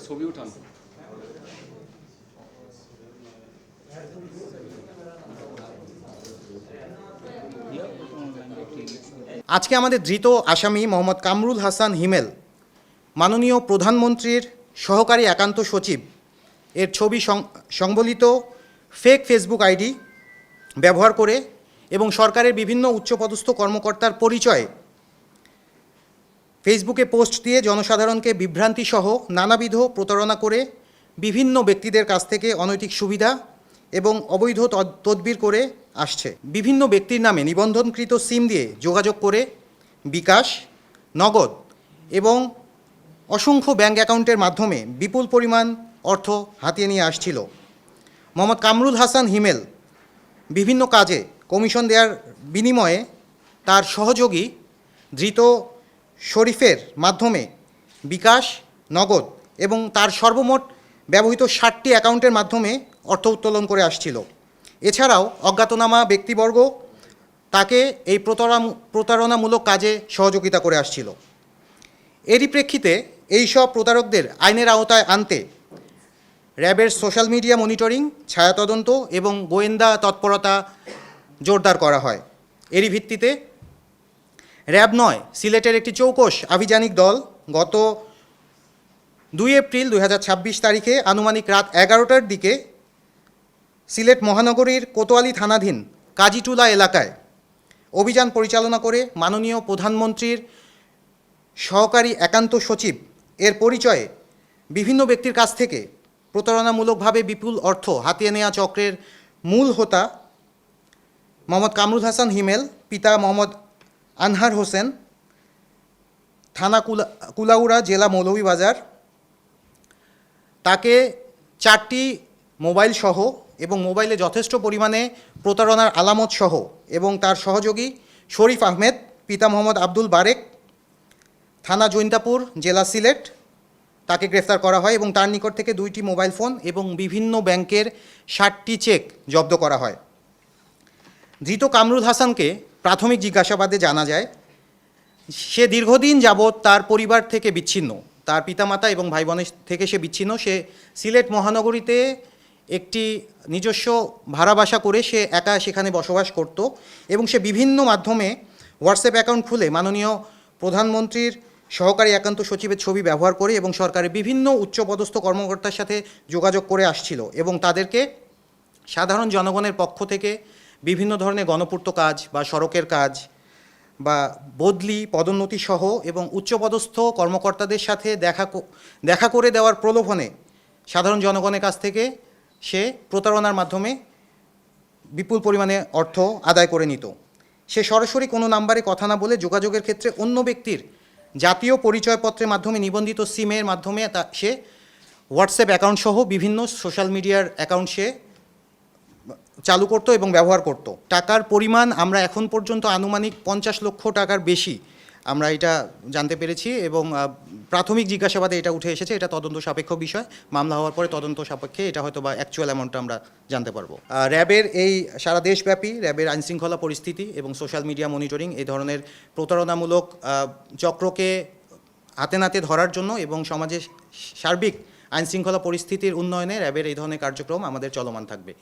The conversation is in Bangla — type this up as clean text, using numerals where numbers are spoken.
ছবি উঠান। আজকে আমাদের ধৃত আসামি মোহাম্মদ কামরুল হাসান হিমেল মাননীয় প্রধানমন্ত্রীর সহকারী একান্ত সচিব এর ছবি সংবলিত ফেক ফেসবুক আইডি ব্যবহার করে এবং সরকারের বিভিন্ন উচ্চপদস্থ কর্মকর্তার পরিচয়ে ফেসবুকে পোস্ট দিয়ে জনসাধারণকে বিভ্রান্তিসহ নানাবিধ প্রতারণা করে বিভিন্ন ব্যক্তিদের কাছ থেকে অনৈতিক সুবিধা এবং অবৈধ তদবির করে আসছে। বিভিন্ন ব্যক্তির নামে নিবন্ধনকৃত সিম দিয়ে যোগাযোগ করে বিকাশ, নগদ এবং অসংখ্য ব্যাংক অ্যাকাউন্টের মাধ্যমে বিপুল পরিমাণ অর্থ হাতিয়ে নিয়ে আসছিল। মোহাম্মদ কামরুল হাসান হিমেল বিভিন্ন কাজে কমিশন দেওয়ার বিনিময়ে তার সহযোগী ধৃত শরীফের মাধ্যমে বিকাশ, নগদ এবং তার সর্বমোট ব্যবহৃত 60টি অ্যাকাউন্টের মাধ্যমে অর্থ উত্তোলন করে আসছিল। এছাড়াও অজ্ঞাতনামা ব্যক্তিবর্গ তাকে এই প্রতারণামূলক কাজে সহযোগিতা করে আসছিল। এরই প্রেক্ষিতে এই সব প্রতারকদের আইনের আওতায় আনতে র্যাবের সোশ্যাল মিডিয়া মনিটরিং, ছায়া তদন্ত এবং গোয়েন্দা তৎপরতা জোরদার করা হয়। এরই ভিত্তিতে র্যাব ৯ সিলেটের একটি চৌকস আভিযানিক দল গত 2 এপ্রিল 2026 তারিখে আনুমানিক রাত 11টার দিকে সিলেট মহানগরীর কোতোয়ালি থানাধীন কাজীটুলা এলাকায় অভিযান পরিচালনা করে মাননীয় প্রধানমন্ত্রীর সহকারী একান্ত সচিব এর পরিচয়ে বিভিন্ন ব্যক্তির কাছ থেকে প্রতারণামূলকভাবে বিপুল অর্থ হাতিয়ে নেওয়া চক্রের মূল হোতা মোহাম্মদ কামরুল হাসান হিমেল, পিতা মোহাম্মদ আনহার হোসেন, থানা কুলাউড়া, জেলা মৌলভীবাজার, তাকে 4টি মোবাইল সহ এবং মোবাইলে যথেষ্ট পরিমাণে প্রতারণার আলামত সহ এবং তার সহযোগী শরীফ আহমেদ, পিতা মোহাম্মদ আব্দুল বারেক, থানা জৈন্তাপুর, জেলা সিলেট, তাকে গ্রেফতার করা হয় এবং তার নিকট থেকে 2টি মোবাইল ফোন এবং বিভিন্ন ব্যাংকের 60টি চেক জব্দ করা হয়। ধৃত কামরুল হাসানকে প্রাথমিক জিজ্ঞাসাবাদে জানা যায় সে দীর্ঘদিন যাবৎ তার পরিবার থেকে বিচ্ছিন্ন, তার পিতামাতা এবং ভাই বোনের থেকে সে বিচ্ছিন্ন। সে সিলেট মহানগরীতে একটি নিজস্ব ভাড়া বাসা করে সে একা সেখানে বসবাস করত এবং সে বিভিন্ন মাধ্যমে হোয়াটসঅ্যাপ অ্যাকাউন্ট খুলে মাননীয় প্রধানমন্ত্রীর সহকারী একান্ত সচিবের ছবি ব্যবহার করে এবং সরকারের বিভিন্ন উচ্চপদস্থ কর্মকর্তার সাথে যোগাযোগ করে আসছিল এবং তাদেরকে সাধারণ জনগণের পক্ষ থেকে বিভিন্ন ধরনের গণপূর্ত কাজ বা সড়কের কাজ বা বদলি, পদোন্নতি সহ এবং উচ্চপদস্থ কর্মকর্তাদের সাথে দেখা করে দেওয়ার প্রলোভনে সাধারণ জনগণের কাছ থেকে সে প্রতারণার মাধ্যমে বিপুল পরিমাণে অর্থ আদায় করে নিত। সে সরাসরি কোনো নাম্বারে কথা না বলে যোগাযোগের ক্ষেত্রে অন্য ব্যক্তির জাতীয় পরিচয়পত্রের মাধ্যমে নিবন্ধিত সিমের মাধ্যমে সে হোয়াটসঅ্যাপ অ্যাকাউন্ট সহ বিভিন্ন সোশ্যাল মিডিয়ার অ্যাকাউন্ট সে চালু করত এবং ব্যবহার করত। টাকার পরিমাণ আমরা এখন পর্যন্ত আনুমানিক 50 লক্ষ টাকার বেশি আমরা এটা জানতে পেরেছি এবং প্রাথমিক জিজ্ঞাসাবাদে এটা উঠে এসেছে। এটা তদন্ত সাপেক্ষ বিষয়, মামলা হওয়ার পরে তদন্ত সাপেক্ষে এটা হয়তো বা অ্যাকচুয়াল অ্যামাউন্টটা আমরা জানতে পারবো। র্যাবের এই সারা দেশব্যাপী র্যাবের আইনশৃঙ্খলা পরিস্থিতি এবং সোশ্যাল মিডিয়া মনিটরিং এই ধরনের প্রতারণামূলক চক্রকে হাতে নাতে ধরার জন্য এবং সমাজের সার্বিক আইনশৃঙ্খলা পরিস্থিতির উন্নয়নে র্যাবের এই ধরনের কার্যক্রম আমাদের চলমান থাকবে।